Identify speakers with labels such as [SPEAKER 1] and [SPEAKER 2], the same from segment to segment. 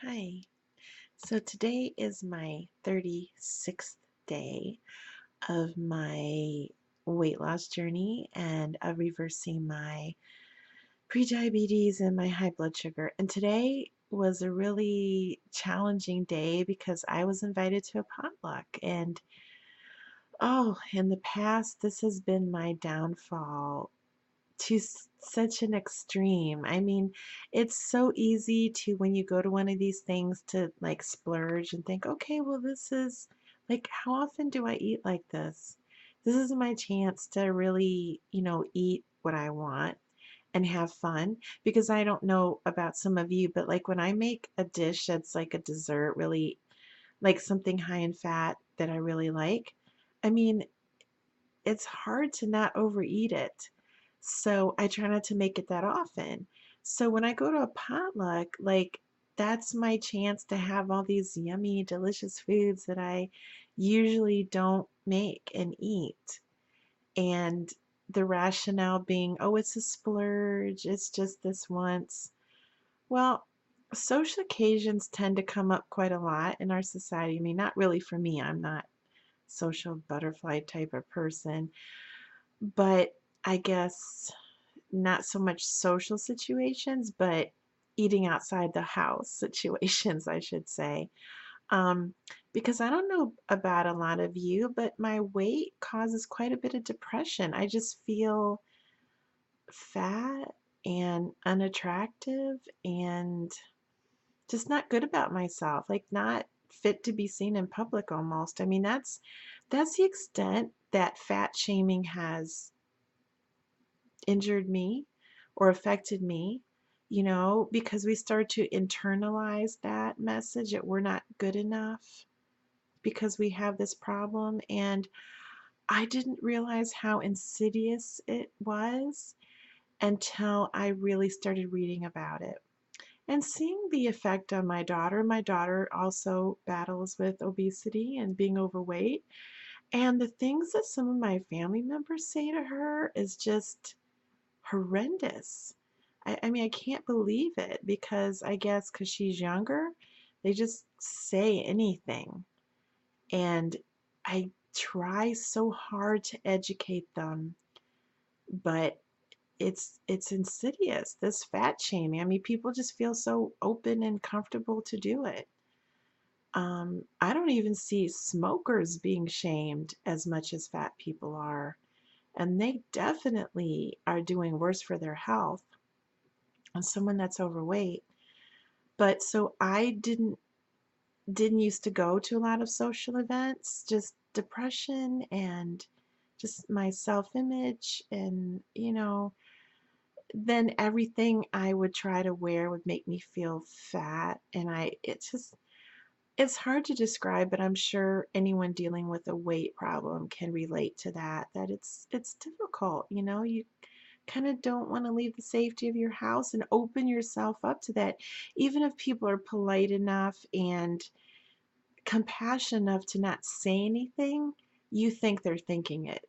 [SPEAKER 1] Hi. So today is my 36th day of my weight loss journey and of reversing my prediabetes and my high blood sugar. And today was a really challenging day because I was invited to a potluck. And oh, in the past, this has been my downfall to such an extreme. I mean, it's so easy to, when you go to one of these things, to like splurge and think, okay, well, this is like, how often do I eat like this? This is my chance to really, eat what I want and have fun. Because I don't know about some of you, but like when I make a dish that's like a dessert, really like something high in fat that I really like, I mean, it's hard to not overeat it. So I try not to make it that often. So when I go to a potluck, like that's my chance to have all these yummy, delicious foods that I usually don't make and eat. And the rationale being, oh, it's a splurge, it's just this once. Well, social occasions tend to come up quite a lot in our society. I mean, not really for me. I'm not social butterfly type of person, but I guess not so much social situations, but eating outside the house situations, I should say. Um, because I don't know about a lot of you, but my weight causes quite a bit of depression. I just feel fat and unattractive and just not good about myself, like not fit to be seen in public almost. I mean, that's the extent that fat shaming has injured me or affected me, because we start to internalize that message that we're not good enough because we have this problem. And I didn't realize how insidious it was until I really started reading about it and seeing the effect on my daughter. My daughter also battles with obesity and being overweight. And the things that some of my family members say to her is just horrendous. I mean, I can't believe it because I guess because she's younger, they just say anything. And I try so hard to educate them, but it's insidious, this fat shaming. I mean, people just feel so open and comfortable to do it. I don't even see smokers being shamed as much as fat people are, and they definitely are doing worse for their health on someone that's overweight. But so I didn't used to go to a lot of social events, just depression and just my self-image, and then everything I would try to wear would make me feel fat. And it's hard to describe, but I'm sure anyone dealing with a weight problem can relate to that it's difficult. You kind of don't want to leave the safety of your house and open yourself up to that. Even if people are polite enough and compassionate enough to not say anything, you think they're thinking it.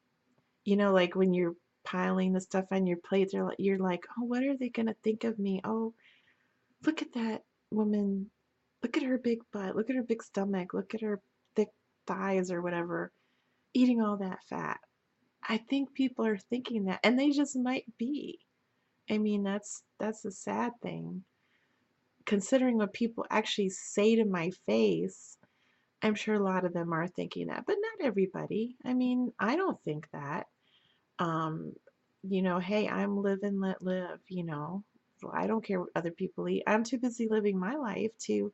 [SPEAKER 1] Like when you're piling the stuff on your plate, you're like, oh, what are they going to think of me? Oh, look at that woman. Look at her big butt. Look at her big stomach. Look at her thick thighs or whatever, eating all that fat. I think people are thinking that, and they just might be. I mean, that's a sad thing. Considering what people actually say to my face, I'm sure a lot of them are thinking that, but not everybody. I mean, I don't think that. Um, hey, I'm live and let live. So I don't care what other people eat. I'm too busy living my life to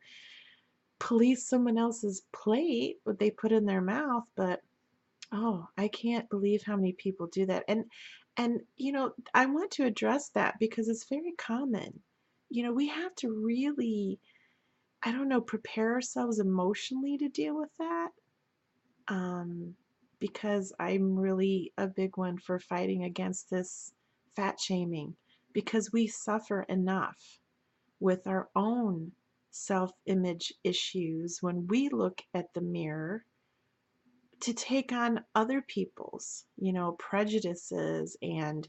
[SPEAKER 1] police someone else's plate, what they put in their mouth. But oh, I can't believe how many people do that. And I want to address that because it's very common. We have to really, I don't know, prepare ourselves emotionally to deal with that. Um, because I'm really a big one for fighting against this fat shaming because we suffer enough with our own self-image issues when we look at the mirror to take on other people's, prejudices and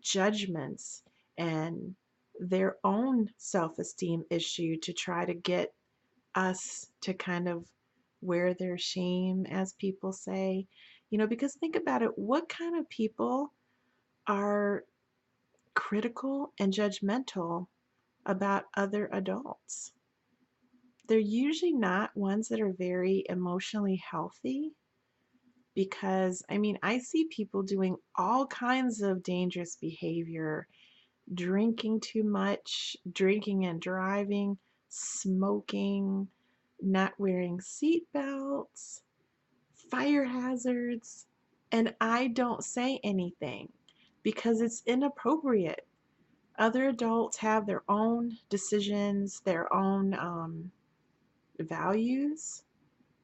[SPEAKER 1] judgments and their own self-esteem issue to try to get us to kind of wear their shame, as people say. Because think about it, what kind of people are critical and judgmental about other adults? They're usually not ones that are very emotionally healthy, because I mean, I see people doing all kinds of dangerous behavior, drinking too much, drinking and driving, smoking, not wearing seat belts, fire hazards, and I don't say anything because it's inappropriate. Other adults have their own decisions, their own values.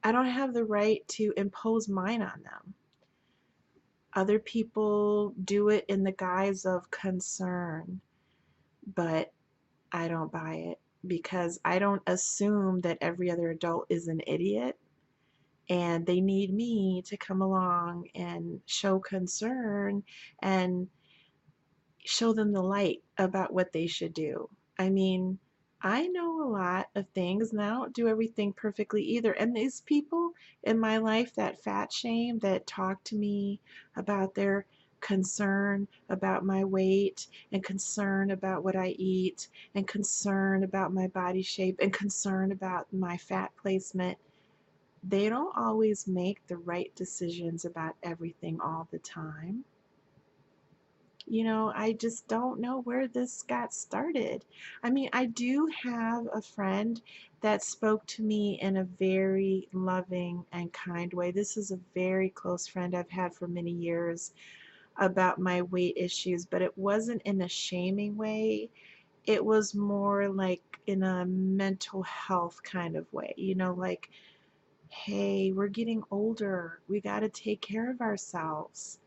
[SPEAKER 1] I don't have the right to impose mine on them. Other people do it in the guise of concern, but I don't buy it, because I don't assume that every other adult is an idiot and they need me to come along and show concern and show them the light about what they should do. I mean, I know a lot of things and I don't do everything perfectly either. And these people in my life that fat shame, that talk to me about their concern about my weight and concern about what I eat and concern about my body shape and concern about my fat placement, they don't always make the right decisions about everything all the time. I just don't know where this got started. I mean, I do have a friend that spoke to me in a very loving and kind way. This is a very close friend I've had for many years, about my weight issues, but it wasn't in a shaming way. It was more like in a mental health kind of way, like, hey, we're getting older. We got to take care of ourselves.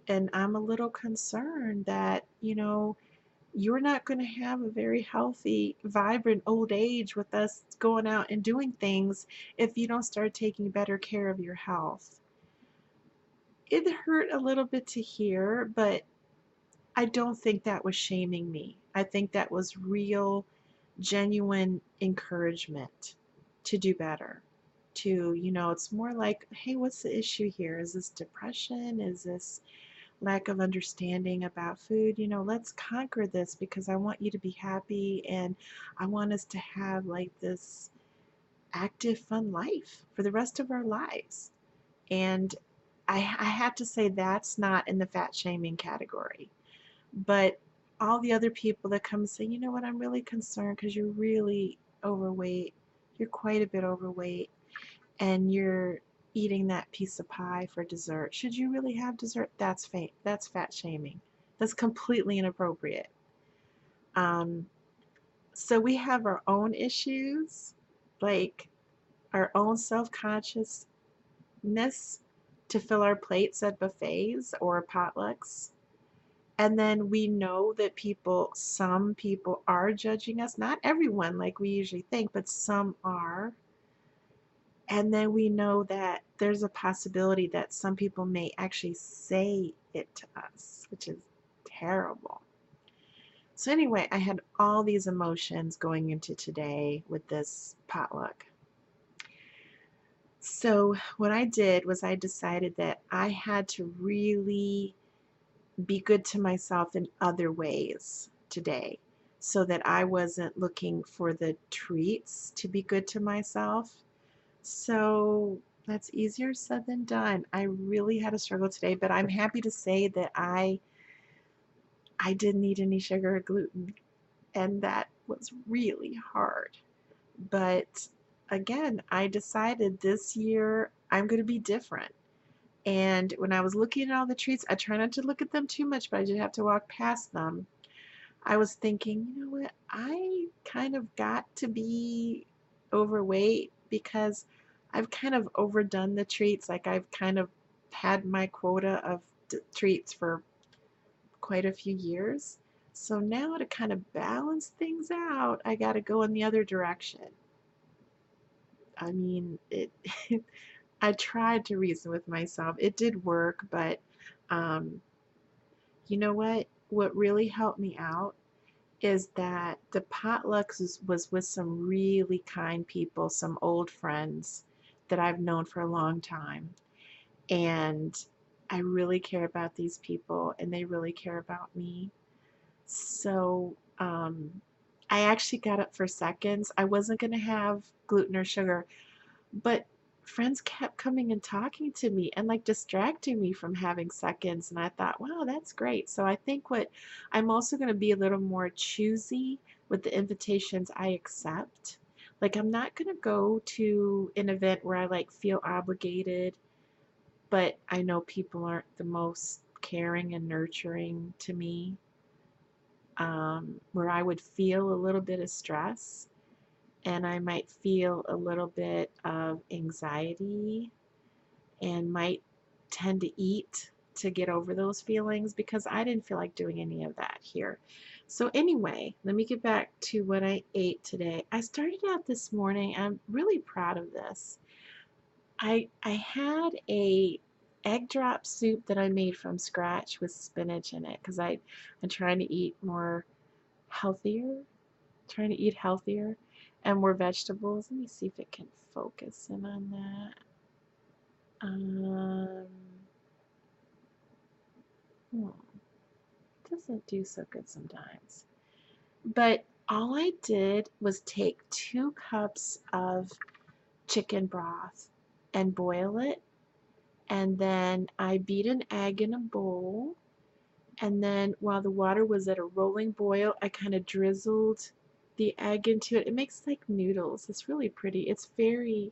[SPEAKER 1] And I'm a little concerned that, you're not going to have a very healthy, vibrant old age with us going out and doing things if you don't start taking better care of your health. It hurt a little bit to hear, but I don't think that was shaming me. I think that was real, genuine encouragement to do better. It's more like, hey, what's the issue here? Is this depression? Is this lack of understanding about food? Let's conquer this, because I want you to be happy and I want us to have like this active, fun life for the rest of our lives. And I have to say that's not in the fat shaming category. But all the other people that come and say, you know what, I'm really concerned because you're really overweight. You're quite a bit overweight and you're eating that piece of pie for dessert. Should you really have dessert? That's fat. That's fat shaming. That's completely inappropriate. Um, so we have our own issues, like our own self-consciousness to fill our plates at buffets or potlucks. And then we know that some people are judging us. Not everyone like we usually think, but some are. And then we know that there's a possibility that some people may actually say it to us, which is terrible. So anyway, I had all these emotions going into today with this potluck. So what I did was I decided that I had to really be good to myself in other ways today, so that I wasn't looking for the treats to be good to myself. So that's easier said than done. I really had a struggle today, but I'm happy to say that I didn't eat any sugar or gluten, and that was really hard. But again, I decided this year I'm going to be different. And when I was looking at all the treats, I try not to look at them too much, but I did have to walk past them. I was thinking, you know what? I kind of got to be overweight because I've kind of overdone the treats. Like I've kind of had my quota of treats for quite a few years. So now to kind of balance things out, I got to go in the other direction. I mean, I tried to reason with myself. It did work, but um, you know what? What really helped me out is that the potluck was with some really kind people, some old friends that I've known for a long time. And I really care about these people and they really care about me. So I actually got up for seconds. I wasn't going to have gluten or sugar, but friends kept coming and talking to me and like distracting me from having seconds. And I thought, wow, that's great. So I think what I'm also going to be a little more choosy with the invitations I accept. Like, I'm not going to go to an event where I like feel obligated, but I know people aren't the most caring and nurturing to me, where I would feel a little bit of stress and I might feel a little bit of anxiety and might tend to eat to get over those feelings because I didn't feel like doing any of that here. So anyway, let me get back to what I ate today. I started out this morning, I'm really proud of this. I had a egg drop soup that I made from scratch with spinach in it because I'm trying to eat more healthier, trying to eat healthier and more vegetables. Let me see if it can focus in on that. Hmm, doesn't do so good sometimes. But all I did was take 2 cups of chicken broth and boil it, and then I beat an egg in a bowl, and then while the water was at a rolling boil, I kind of drizzled the egg into it. It makes like noodles. It's really pretty. It's very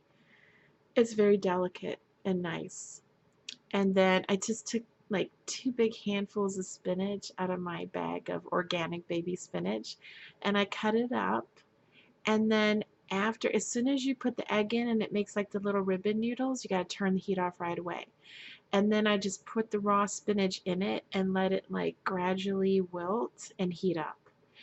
[SPEAKER 1] delicate and nice. And then I just took like 2 big handfuls of spinach out of my bag of organic baby spinach and I cut it up. And then as soon as you put the egg in and it makes like the little ribbon noodles, you got to turn the heat off right away. And then I just put the raw spinach in it and let it like gradually wilt and heat up.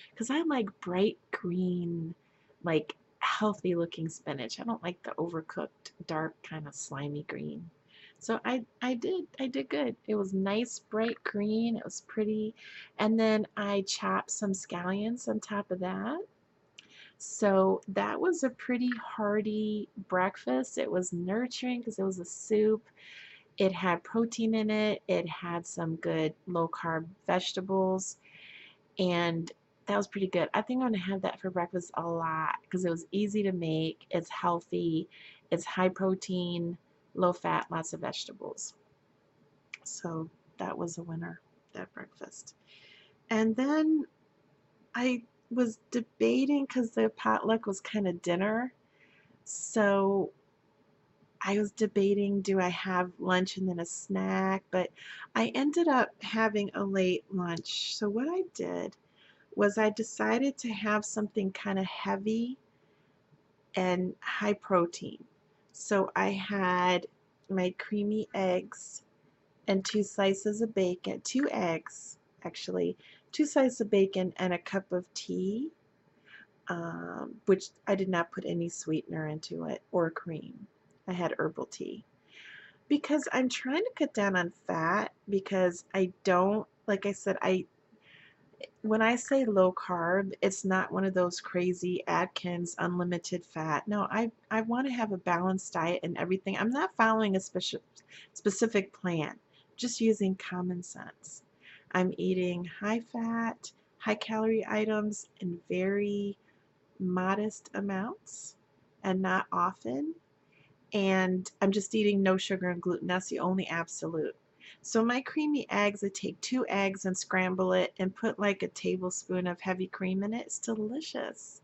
[SPEAKER 1] Because I like bright green, like healthy looking spinach. I don't like the overcooked, dark, kind of slimy green. So I did good. It was nice, bright green. It was pretty. And then I chopped some scallions on top of that. So that was a pretty hearty breakfast. It was nurturing because it was a soup. It had protein in it. It had some good low carb vegetables, and that was pretty good. I think I'm gonna have that for breakfast a lot because it was easy to make. It's healthy. It's high protein, low fat, lots of vegetables. So that was a winner, that breakfast. And then I was debating because the potluck was kind of dinner. So I was debating, do I have lunch and then a snack? But I ended up having a late lunch. So what I did was I decided to have something kind of heavy and high protein. So I had my creamy eggs and 2 slices of bacon, 2 eggs actually, 2 slices of bacon and a cup of tea, which I did not put any sweetener into it or cream. I had herbal tea because I'm trying to cut down on fat because I don't, like I said, when I say low carb, it's not one of those crazy Atkins unlimited fat. No, I want to have a balanced diet and everything. I'm not following a specific plan, just using common sense. I'm eating high fat, high calorie items in very modest amounts and not often, and I'm just eating no sugar and gluten. That's the only absolute. So my creamy eggs, I take 2 eggs and scramble it and put like a tablespoon of heavy cream in it. It's delicious.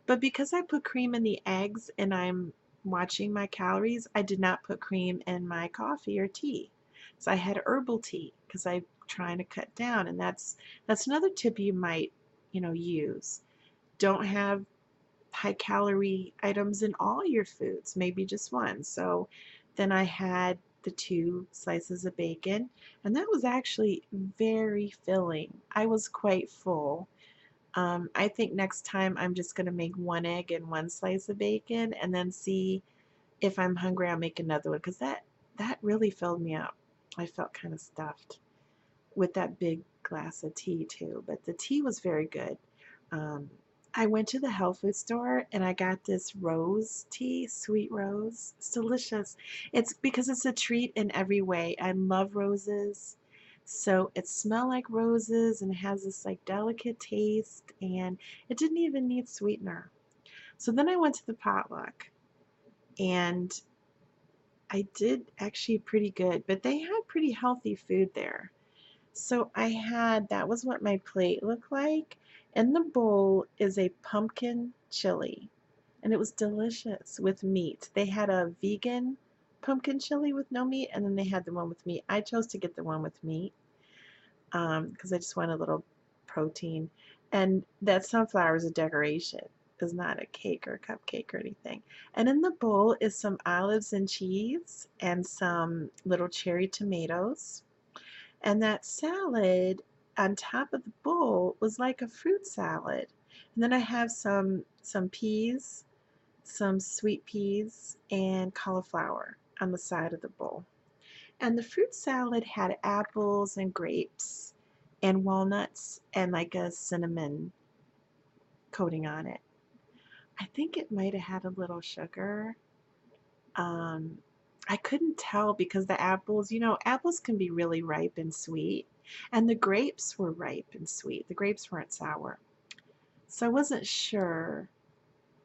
[SPEAKER 1] But because I put cream in the eggs and I'm watching my calories, I did not put cream in my coffee or tea. So I had herbal tea because I'm trying to cut down, and that's another tip you might, use. Don't have high calorie items in all your foods, maybe just one. So then I had the 2 slices of bacon, and that was actually very filling. I was quite full. I think next time I'm just going to make 1 egg and 1 slice of bacon and then see if I'm hungry, I'll make another one because that really filled me up. I felt kind of stuffed with that big glass of tea too, but the tea was very good. Um, I went to the health food store and I got this rose tea, sweet rose. It's delicious. It's because it's a treat in every way. I love roses. So it smells like roses and it has this like delicate taste, and it didn't even need sweetener. So then I went to the potluck and I did actually pretty good, but they had pretty healthy food there. So I had, that was what my plate looked like. In the bowl is a pumpkin chili, and it was delicious with meat. They had a vegan pumpkin chili with no meat, and then they had the one with meat. I chose to get the one with meat because I just want a little protein. And that sunflower is a decoration. It's not a cake or a cupcake or anything. And in the bowl is some olives and cheese and some little cherry tomatoes. And that salad on top of the bowl was like a fruit salad. And then I have some peas, some sweet peas, and cauliflower on the side of the bowl. And the fruit salad had apples and grapes and walnuts and like a cinnamon coating on it. I think it might have had a little sugar. Um, I couldn't tell because the apples, apples can be really ripe and sweet, and the grapes were ripe and sweet. The grapes weren't sour. So I wasn't sure,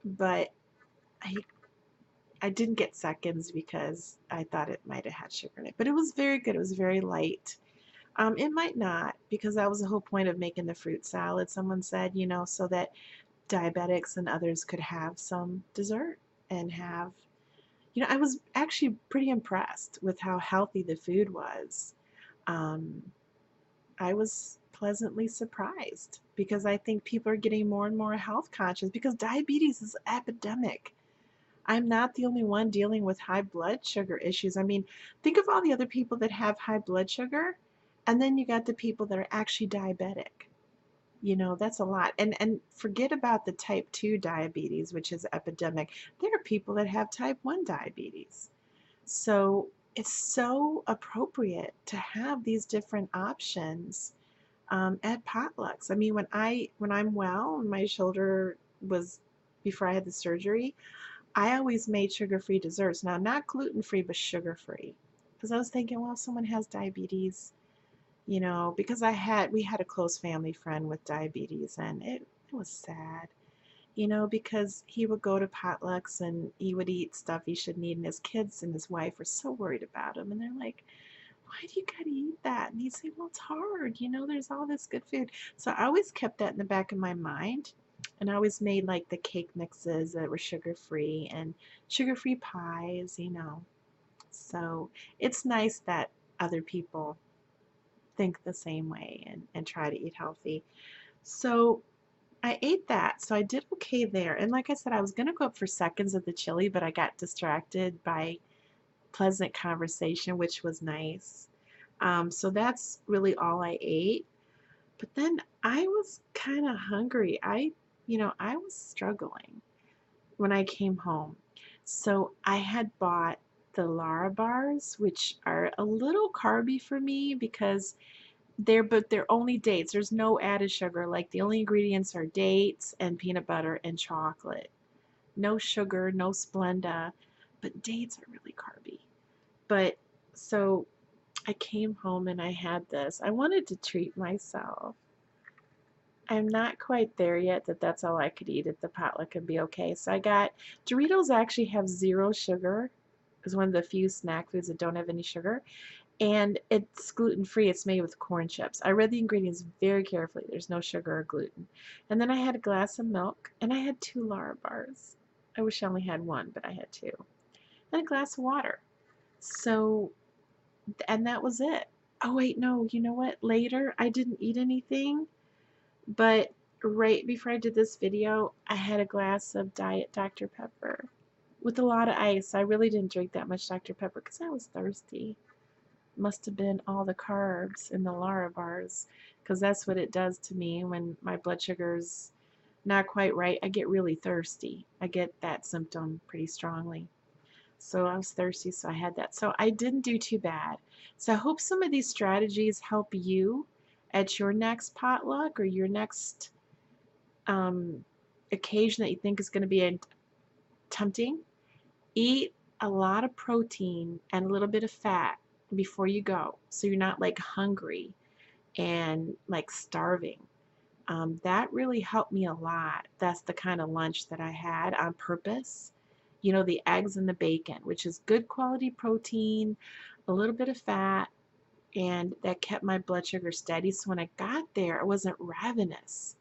[SPEAKER 1] but I I didn't get seconds because I thought it might have had sugar in it. But it was very good. It was very light. It might not, because that was the whole point of making the fruit salad. Someone said, so that diabetics and others could have some dessert and have, I was actually pretty impressed with how healthy the food was. Um, I was pleasantly surprised because I think people are getting more and more health conscious because diabetes is epidemic. I'm not the only one dealing with high blood sugar issues. I mean, think of all the other people that have high blood sugar, and then you got the people that are actually diabetic. That's a lot. And forget about the type 2 diabetes, which is epidemic. There are people that have type 1 diabetes. So it's so appropriate to have these different options at potlucks. I mean, when I'm well, and my shoulder was before I had the surgery, I always made sugar-free desserts. Now, not gluten-free, but sugar-free. Because I was thinking, well, if someone has diabetes, because we had a close family friend with diabetes, and it was sad, because he would go to potlucks and he would eat stuff he shouldn't eat, and his kids and his wife were so worried about him, and they're like, why do you gotta eat that? And he'd say, well, it's hard, there's all this good food. So I always kept that in the back of my mind, and I always made like the cake mixes that were sugar-free and sugar-free pies. So it's nice that other people think the same way and try to eat healthy. So I ate that. So I did okay there. And like I said, I was going to go up for seconds of the chili, but I got distracted by pleasant conversation, which was nice. So that's really all I ate. But then I was kind of hungry. I was struggling when I came home. So I had bought the Lara bars, which are a little carby for me because they're only dates. There's no added sugar. Like the only ingredients are dates and peanut butter and chocolate. No sugar, no Splenda, but dates are really carby. But so I came home and I had this. I wanted to treat myself. I'm not quite there yet that that's all I could eat at the potluck and be okay. So I got Doritos actually have zero sugar. It's one of the few snack foods that don't have any sugar. And it's gluten-free. It's made with corn chips. I read the ingredients very carefully. There's no sugar or gluten. And then I had a glass of milk, and I had 2 Lara bars. I wish I only had one, but I had 2. And a glass of water. So, and that was it. Oh, wait, no, you know what? Later, I didn't eat anything, but right before I did this video, I had a glass of Diet Dr. Pepper with a lot of ice. I really didn't drink that much Dr. Pepper because I was thirsty. Must have been all the carbs in the Lara bars, because that's what it does to me when my blood sugar's not quite right. I get really thirsty. I get that symptom pretty strongly. So I was thirsty, so I had that. So I didn't do too bad. So I hope some of these strategies help you at your next potluck or your next occasion that you think is going to be tempting, eat a lot of protein and a little bit of fat before you go, so you're not like hungry and like starving. That really helped me a lot. That's the kind of lunch that I had on purpose. You know, the eggs and the bacon, which is good quality protein, a little bit of fat, and that kept my blood sugar steady. So when I got there, I wasn't ravenous.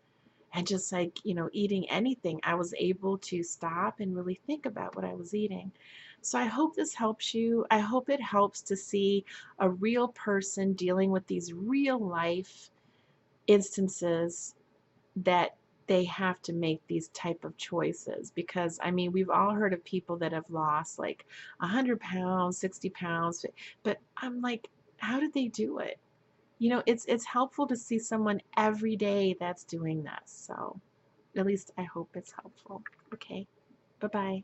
[SPEAKER 1] And just like, eating anything, I was able to stop and really think about what I was eating. So I hope this helps you. I hope it helps to see a real person dealing with these real life instances that they have to make these type of choices, because I mean, we've all heard of people that have lost like 100 pounds, 60 pounds, but I'm like, how did they do it? It's helpful to see someone every day that's doing this. So at least I hope it's helpful. Okay, bye-bye.